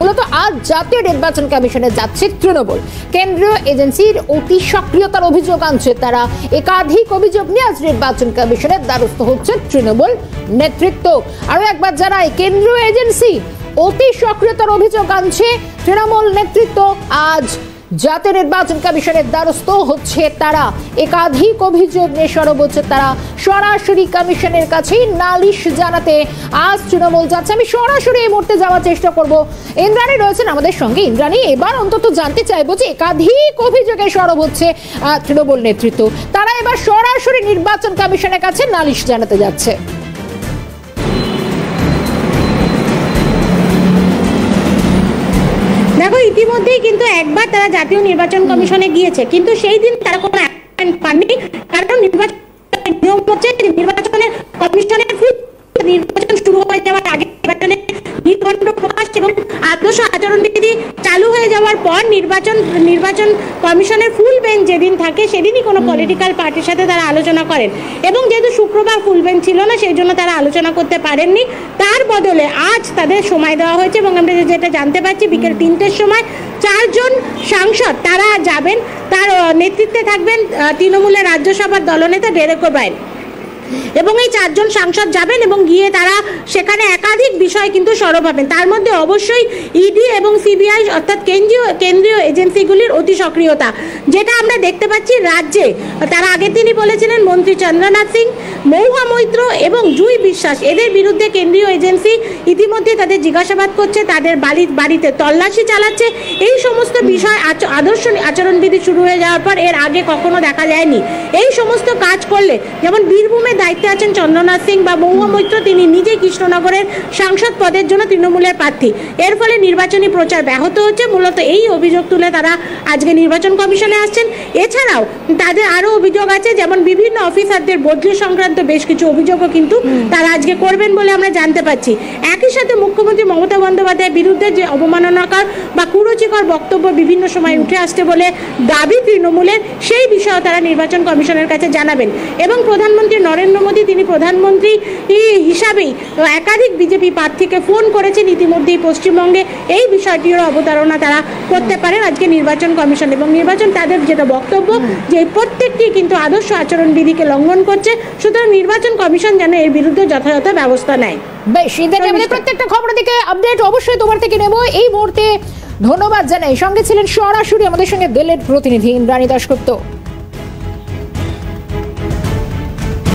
মূলত আজ জাতীয় নির্বাচন কমিশনে যাচ্ছে তৃণমূল। কেন্দ্রীয় এজেন্সির অতি সক্রিয়তার অভিযোগ আনছে তারা। একাধিক অভিযোগ নিয়ে আজ নির্বাচন কমিশনের দ্বারস্থ হচ্ছে তৃণমূল নেতৃত্ব। আরো একবার জানাই, কেন্দ্রীয় এজেন্সি অতি সক্রিয়তার অভিযোগ আনছে তৃণমূল নেতৃত্ব। আজ জাতীয় নির্বাচন কমিশনের দ্বারস্থ হচ্ছে তারা। একাধিক অভিযোগ নিয়ে সরব হচ্ছে তারা। সরাসরি কমিশনের কাছেই নালিশ জানাতে আজ তৃণমূল যাচ্ছে। আমি সরাসরি এই মুহূর্তে যাওয়ার চেষ্টা করব। ইন্দ্রাণী রয়েছেন আমাদের সঙ্গে। ইন্দ্রাণী, এবার অন্তত জানতে চাইবো যে একাধিক অভিযোগে সরব হচ্ছে তৃণমূল নেতৃত্ব, তারা এবার সরাসরি নির্বাচন কমিশনের কাছে নালিশ জানাতে যাচ্ছে। দেখো, ইতিমধ্যেই কিন্তু একবার তারা জাতীয় নির্বাচন কমিশনে গিয়েছে, কিন্তু সেই দিন তারা কোনো অ্যাকশন পাননি। কারণ নির্বাচনের কমিশনের নির্বাচন শুরু হয়ে যাওয়ার আগে নির্বাচনের নির্দণ্ড প্রকাশ এবং আদর্শ আচরণবিধি চালু হয়ে যাওয়ার পর নির্বাচন কমিশনের ফুল বেঞ্চ যেদিন থাকে সেদিনই কোনো পলিটিক্যাল পার্টির সাথে তারা আলোচনা করেন। এবং যেহেতু শুক্রবার ফুল বেঞ্চ ছিল না, সেই জন্য তারা আলোচনা করতে পারেননি। তার বদলে আজ তাদের সময় দেওয়া হয়েছে এবং আমরা যেটা জানতে পারছি, বিকেল 3টের সময় 4 জন সাংসদ তারা যাবেন। তার নেতৃত্বে থাকবেন তৃণমূলের রাজ্যসভার দলনেতা ডেরেক ওব্রায়েন। এবং এই 4 জন সাংসদ যাবেন এবং গিয়ে তারা সেখানে একাধিক বিষয় কিন্তু সরব হবেন। তার মধ্যে অবশ্যই ইডি এবং সিবিআই অর্থাৎ কেন্দ্রীয় এজেন্সিগুলির অতি সক্রিয়তা, যেটা আমরা দেখতে পাচ্ছি রাজ্যে। তারা আগের দিনই বলেছিলেন মন্ত্রী চন্দ্রনাথ সিং, মহুয়া মৈত্র এবং জুই বিশ্বাস, এদের বিরুদ্ধে কেন্দ্রীয় এজেন্সি ইতিমধ্যে তাদের জিজ্ঞাসাবাদ করছে, তাদের বাড়িতে তল্লাশি চালাচ্ছে। এই সমস্ত বিষয় আদর্শ আচরণবিধি শুরু হয়ে যাওয়ার পর এর আগে কখনো দেখা যায়নি। এই সমস্ত কাজ করলে, যেমন বীরভূমে দায়িত্বে আছেন চন্দ্রনাথ সিং বা মহুয়া মৈত্র, তিনি নিজে কৃষ্ণনগরের সাংসদ পদের জন্য তৃণমূলের প্রার্থী। এর ফলে নির্বাচনী প্রচার ব্যাহত হচ্ছে। মূলত এই অভিযোগ তুলে তারা আজকে নির্বাচন কমিশনে আসছেন। এছাড়াও তাদের আরো অভিযোগ আছে, যেমন বিভিন্ন অফিসারদের বদলি সংক্রান্ত বেশ কিছু অভিযোগও কিন্তু তারা আজকে করবেন বলে আমরা জানতে পারছি। একই সাথে মুখ্যমন্ত্রী মমতা বন্দ্যোপাধ্যায়ের বিরুদ্ধে যে অবমাননাকর বা কুরুচিকর বক্তব্য বিভিন্ন সময় উঠে আসছে বলে দাবি তৃণমূলের, সেই বিষয়ে তারা নির্বাচন কমিশনের কাছে জানাবেন। এবং প্রধানমন্ত্রী নরেন্দ্র মোদী, তিনি প্রধানমন্ত্রী হিসাবেই একাধিক বিজেপি প্রার্থীকে ফোন করেছেন ইতিমধ্যেই পশ্চিমবঙ্গে। এই বিষয়টিরও অবতারণা তারা করতে পারেন আজকে নির্বাচন কমিশন। এবং নির্বাচন তাদের যেটা বক্তব্য, যে প্রত্যেকটি কিন্তু আদর্শ আচরণবিধিকে লঙ্ঘন করছে, সুতরাং নির্বাচন কমিশন যেন এর বিরুদ্ধে যথাযথ ব্যবস্থা নেয়। বেশ, প্রত্যেকটা খবরের দিকে আপডেট অবশ্যই তোমার থেকে নেব। এই মুহূর্তে ধন্যবাদ জানাই। সঙ্গে ছিলেন সরাসরি আমাদের সঙ্গে দিল্লির প্রতিনিধি ইন্দ্রাণী দাশগুপ্ত।